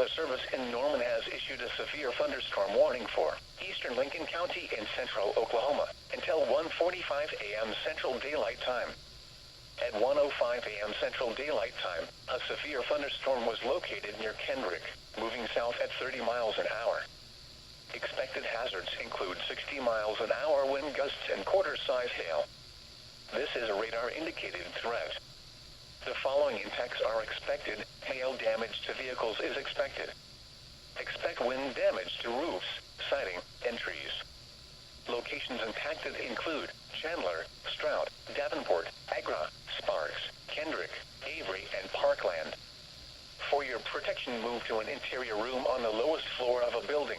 Weather Service in Norman has issued a severe thunderstorm warning for eastern Lincoln County and central Oklahoma until 1:45 a.m. Central Daylight Time. At 1:05 a.m. Central Daylight Time, a severe thunderstorm was located near Kendrick, moving south at 30 miles an hour. Expected hazards include 60 miles an hour wind gusts and quarter-size hail. This is a radar-indicated threat. The following impacts are expected. Hail damage to vehicles is expected. Expect wind damage to roofs, siding, and trees. Locations impacted include Chandler, Stroud, Davenport, Agra, Sparks, Kendrick, Avery, and Parkland. For your protection, move to an interior room on the lowest floor of a building.